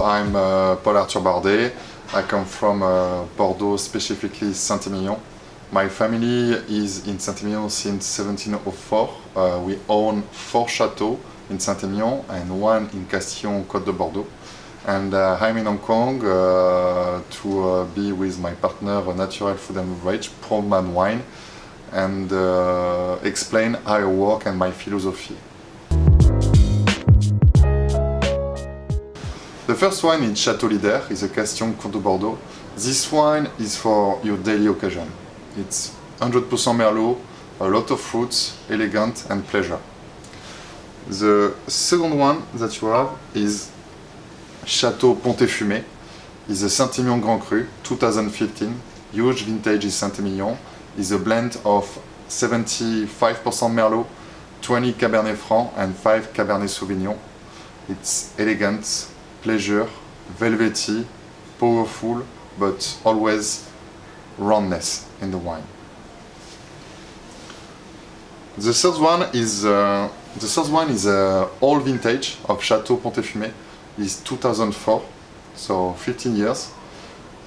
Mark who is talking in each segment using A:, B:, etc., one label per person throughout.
A: I'm Paul Arthur Bardet. I come from Bordeaux, specifically Saint-Emilion. My family is in Saint-Emilion since 1704. We own 4 chateaux in Saint-Emilion and 1 in Castillon, Côte de Bordeaux. And I'm in Hong Kong to be with my partner, Natural Food and Beverage, Proudman Wine, and explain how I work and my philosophy. The first wine is Chateau Leader, is a Castillon Côte de Bordeaux. This wine is for your daily occasion. It's 100% Merlot, a lot of fruits, elegant and pleasure. The second one that you have is Chateau Pont-et-Fumé. It's a Saint-Emilion Grand Cru, 2015, huge vintage in Saint-Emilion. It's a blend of 75% Merlot, 20 Cabernet Franc and 5 Cabernet Sauvignon. It's elegant, pleasure, velvety, powerful, but always roundness in the wine. The third one is all vintage of Chateau Pont-et-Fumé. It's 2004, so 15 years.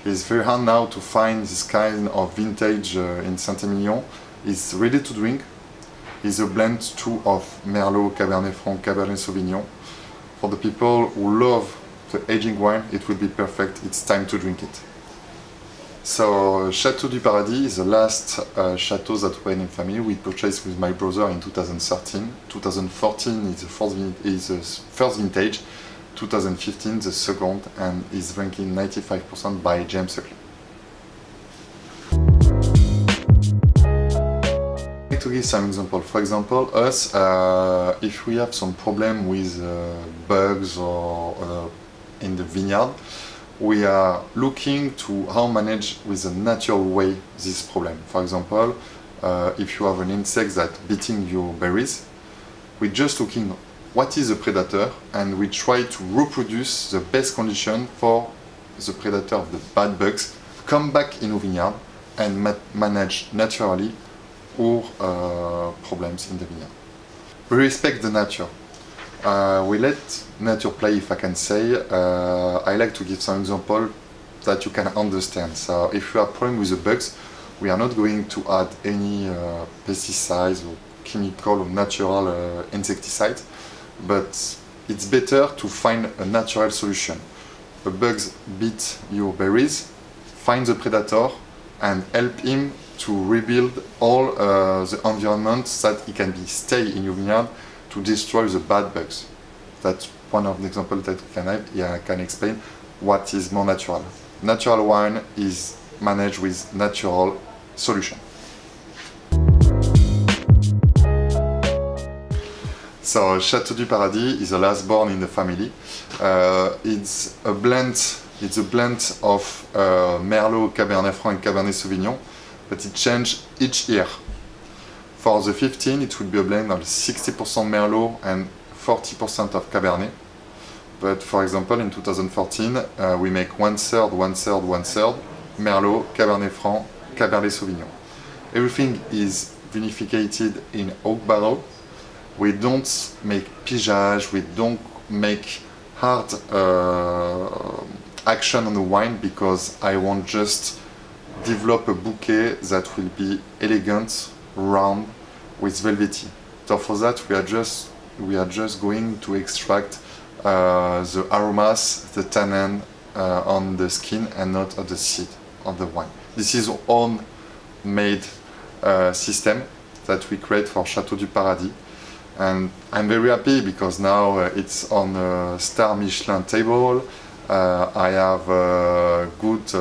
A: It's very hard now to find this kind of vintage in Saint-Emilion. It's ready to drink. It's a blend too of Merlot, Cabernet Franc, Cabernet Sauvignon. For the people who love the aging wine, it will be perfect. It's time to drink it. So Chateau du Paradis is the last chateau that we in family. We purchased with my brother in 2013. 2014 is the first vintage. 2015 the second, and is ranking 95% by James Suckling. To give some example, for example, us, if we have some problem with bugs or in the vineyard, we are looking to how manage with a natural way this problem. For example, if you have an insect that beating your berries, we're just looking what is the predator, and we try to reproduce the best condition for the predator of the bad bugs come back in our vineyard and manage naturally our problems in the vineyard. We respect the nature. We let nature play, if I can say. I like to give some example that you can understand. So if you have problem with the bugs, we are not going to add any pesticides or chemical or natural insecticide, but it's better to find a natural solution. The bugs beat your berries, find the predator and help him to rebuild all the environment that he can stay in your vineyard to destroy the bad bugs. That's one of the examples that we can have. Yeah, I can explain what is more natural. Natural wine is managed with natural solution. So Chateau du Paradis is the last born in the family. It's a blend of Merlot, Cabernet Franc and Cabernet Sauvignon, but it changes each year. For the 15, it will be a blend of 60% Merlot and 40% of Cabernet. But for example, in 2014, we make 1/3, 1/3, 1/3 Merlot, Cabernet Franc, Cabernet Sauvignon. Everything is vinificated in oak barrel. We don't make pigeage, we don't make hard action on the wine, because I want just develop a bouquet that will be elegant, round, with velvety. So for that we are just going to extract the aromas, the tannin on the skin and not on the seed of the wine. This is our own made system that we create for Chateau du Paradis. And I'm very happy because now it's on a Star Michelin table. I have a good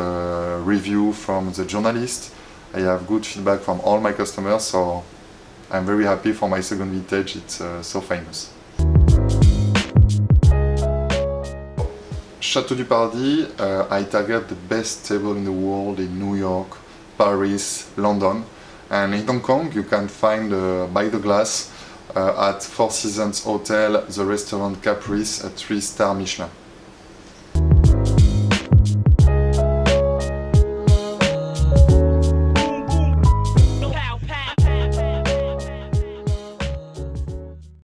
A: review from the journalists. I have good feedback from all my customers, so I'm very happy for my second vintage. It's so famous. Chateau du Paradis, I target the best table in the world in New York, Paris, London, and in Hong Kong you can find By the Glass at Four Seasons Hotel, the restaurant Caprice, a 3-star Michelin.